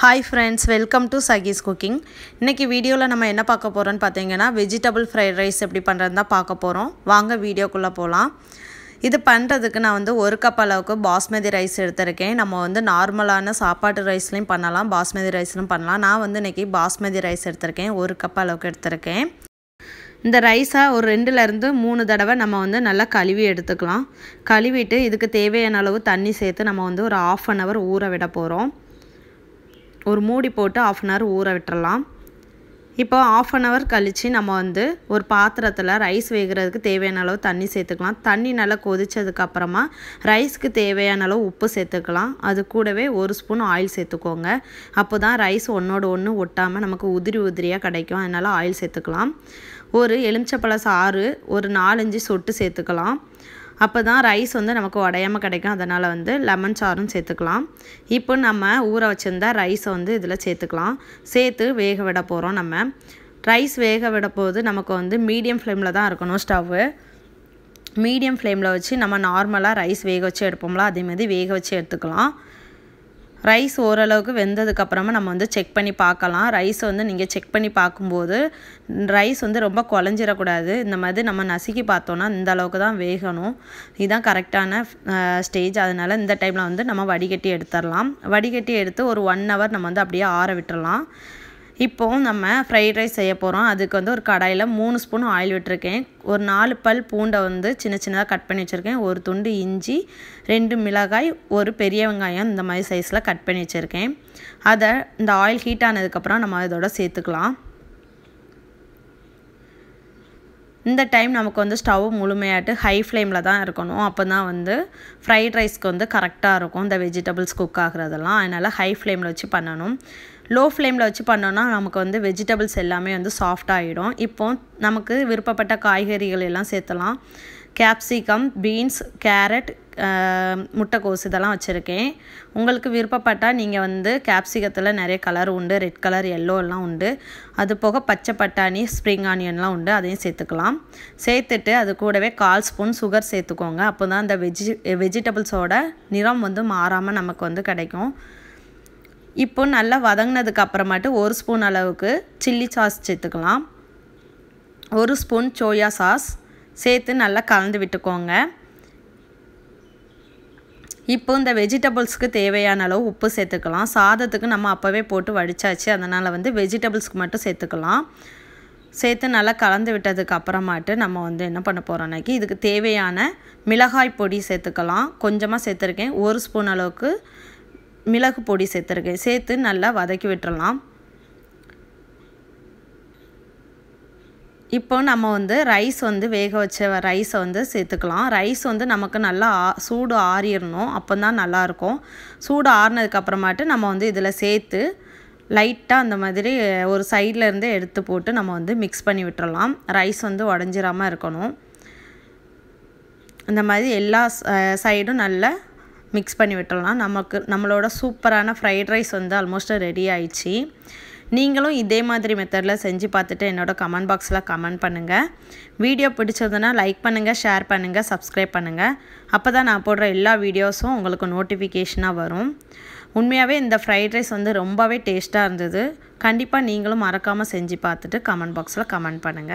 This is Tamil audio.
Hi friends, welcome to Sagi's Cooking. இன்னைக்கு வீடியோல நம்ம என்ன பார்க்க போறோம்னு பாத்தீங்கன்னா vegetable fried rice எப்படி பண்றதுன்னு தான் பார்க்க போறோம். வாங்க வீடியோக்குள்ள போலாம். இது பண்றதுக்கு நான் வந்து 1 கப் அளவுக்கு பாஸ்மதி ரைஸ் எடுத்துர்க்கேன். நம்ம வந்து நார்மலான சாப்பாட்டு ரைஸ்லயும் பண்ணலாம், பாஸ்மதி ரைஸ்லயும் பண்ணலாம். நான் வந்து இன்னைக்கு பாஸ்மதி ரைஸ் எடுத்துர்க்கேன். 1 கப் அளவுக்கு எடுத்துர்க்கேன். இந்த ரைஸை ஒரு 2ல இருந்து 3 தடவை நம்ம வந்து நல்லா கழுவி எடுத்துக்கலாம். கழுவிட்டு இதுக்கு தேவையான அளவு தண்ணி சேர்த்து நம்ம வந்து ஒரு 1/2 an hour ஊற விட போறோம். ஒரு மூடி போட்டு 1/2 an hour ஊற விட்டுறலாம். இப்போ 1/2 an hour கழிச்சு நம்ம வந்து ஒரு பாத்திரத்துல ரைஸ் வேகிறதுக்கு தேவையான அளவு தண்ணி சேர்த்துக்கலாம். தண்ணி நல்லா கொதிச்சதுக்கு அப்புறமா ரைஸ்க்கு தேவையான அளவு உப்பு சேர்த்துக்கலாம். அது கூடவே 1 ஸ்பூன் ஆயில் சேர்த்துக்கோங்க. அப்போதான் ரைஸ் ஒண்ணோட ஒண்ணு ஒட்டாம நமக்கு உதிரி உதிரியா கிடைக்கும். அதனால ஆயில் சேர்த்துக்கலாம். ஒரு எலுமிச்சப்பழ சாறு ஒரு 4-5 சொட்டு சேர்த்துக்கலாம். அப்பதான் ரைஸ் வந்து நமக்கு உடையாம கிடைக்கும். அதனால வந்து லெமன் சாறும் சேர்த்துக்கலாம். இப்போ நம்ம ஊற வச்சிருந்த ரைஸ் வந்து இதல சேர்த்துக்கலாம். சேர்த்து வேக விட போறோம் நம்ம. ரைஸ் வேக விட போது நமக்கு வந்து மீடியம் ஃப்ளேம்ல தான் இருக்கணும் ஸ்டவ். மீடியம் ஃப்ளேம்ல வச்சு நம்ம நார்மலா ரைஸ் வேக வச்சு எடுப்போம்ல அதே மாதிரி வேக வச்சு எடுத்துக்கலாம். ரைஸ் ஓரளவுக்கு வெந்ததுக்கு அப்புறமா நம்ம வந்து செக் பண்ணி பார்க்கலாம். ரைஸ் வந்து நீங்க செக் பண்ணி பாக்கும்போது ரைஸ் வந்து ரொம்ப குழஞ்சிர கூடாது. இந்த மாதிரி நம்ம நசுக்கி பார்த்தோம்னா இந்த அளவுக்கு தான் வேகணும். இதான் கரெக்ட்டான ஸ்டேஜ். அதனால இந்த டைம்ல வந்து நம்ம வடிகட்டி எடுத்துறலாம். வடிகட்டி எடுத்து ஒரு 1 hour நம்ம வந்து அப்படியே ஆற விட்டுறலாம். இப்போ நம்ம ஃப்ரைட் ரைஸ் செய்ய போறோம். அதுக்கு வந்து ஒரு கடாயில 3 ஸ்பூன் ஆயில் விட்டுருக்கேன். ஒரு 4 பல் பூண்டை வந்து சின்ன சின்னதா கட் பண்ணி வச்சிருக்கேன். ஒரு துண்டு இஞ்சி, 2 மிளகாய், ஒரு பெரிய வெங்காயம் இந்த மாதிரி சைஸ்ல கட் பண்ணி வச்சிருக்கேன். அத இந்த ஆயில் ஹீட் ஆனதுக்கு அப்புறம் நம்ம இதோட சேர்த்துக்கலாம். இந்த டைம் நமக்கு வந்து ஸ்டவ் முழுமையாட்டு ஹை ஃப்ளேம்ல தான் இருக்கணும். அப்பதான் வந்து ஃப்ரைட் ரைஸ்க்கு வந்து கரெக்ட்டா இருக்கும். இந்த வெஜிடபிள்ஸ் குக் ஆகுறதெல்லாம். அதனால ஹை ஃப்ளேம்ல வச்சு பண்ணனும். லோ ஃப்ளேம்ல வச்சு பண்ணோம்னா நமக்கு வந்து வெஜிடபிள்ஸ் எல்லாமே வந்து சாஃப்ட் ஆயிடும். இப்போ நமக்கு விருப்பப்பட்ட காய்கறிகள் எல்லாம் சேர்த்தலாம். கேப்சிகம், பீன்ஸ், கேரட், முட்டைக்கோஸ் இதெல்லாம் வச்சிருக்கேன். உங்களுக்கு விருப்பப்பட்டா நீங்க வந்து கேப்சிகத்துல நிறைய கலர் உண்டு. ரெட் கலர், yellow எல்லாம் உண்டு. அது போக பச்சை பட்டாணி, ஸ்ப்ரிங் ஆனியன்லாம் உண்டு. அதையும் சேர்த்துக்கலாம். சேர்த்துட்டு அது கூடவே 1/4 ஸ்பூன் சுகர் சேர்த்துக்கோங்க. அப்பதான் அந்த வெஜிடபிள்ஸோட நிறம் வந்து மாறாம நமக்கு வந்து கிடைக்கும். இப்போ நல்லா வதங்கினதுக்கு அப்புறமாட்டு 1 ஸ்பூன் அளவுக்கு சில்லி சாஸ் சேர்த்துக்கலாம். 1 ஸ்பூன் சோயா சாஸ் சேர்த்து நல்லா கலந்து விட்டுக்கோங்க. இப்போ இந்த வெஜிடபிள்ஸ்க்கு தேவையான அளவு உப்பு சேர்த்துக்கலாம். சாதத்துக்கு நம்ம அப்பவே போட்டு வடிச்சாச்சு. அதனால வந்து வெஜிடபிள்ஸ்க்கு மட்டும் சேர்த்துக்கலாம். சேர்த்து நல்லா கலந்து விட்டதுக்கு அப்புறமாட்டு நம்ம வந்து என்ன பண்ண போறோம்னாக்கி இதுக்கு தேவையான மிளகாய் பொடி சேர்த்துக்கலாம். கொஞ்சமா சேர்த்திருக்கேன். 1 ஸ்பூன் அளவுக்கு மிளகு பொடி சேர்த்திருக்கேன். சேர்த்து நல்லா வதக்கி விட்டுறலாம். இப்போ நம்ம வந்து ரைஸ் வந்து வேக வச்ச ரைஸை வந்து சேர்த்துக்கலாம். ரைஸ் வந்து நமக்கு நல்லா சூடு ஆறிறணும். அப்பதான் நல்லா இருக்கும். சூடு ஆறினதுக்கு அப்புறமாட்டு நம்ம வந்து இதல சேர்த்து லைட்டா அந்த மாதிரி ஒரு சைடுல இருந்து எடுத்து போட்டு நம்ம வந்து மிக்ஸ் பண்ணி விட்டுறலாம். ரைஸ் வந்து உடைஞ்சிராம இருக்கணும். இந்த மாதிரி எல்லா சைடும் நல்லா மிக்ஸ் பண்ணி விட்டுறலாம். நம்மளோட சூப்பரான ஃப்ரைட் ரைஸ் வந்து ஆல்மோஸ்ட் ரெடி ஆயிடுச்சு. நீங்களும் இதே மாதிரி மெத்தட்ல செஞ்சு பார்த்துட்டு என்னோட கமெண்ட் பாக்ஸ்ல கமெண்ட் பண்ணுங்க. வீடியோ பிடிச்சதுனா லைக் பண்ணுங்க, ஷேர் பண்ணுங்க, சப்ஸ்கிரைப் பண்ணுங்க. அப்பதான் நான் போடுற எல்லா வீடியோஸும் உங்களுக்கு நோட்டிஃபிகேஷனா வரும். உண்மையாவே இந்த ஃப்ரைட் ரைஸ் வந்து ரொம்பவே டேஸ்டா இருந்தது. கண்டிப்பா நீங்களும் மறக்காம செஞ்சு பார்த்துட்டு கமெண்ட் பாக்ஸ்ல கமெண்ட் பண்ணுங்க.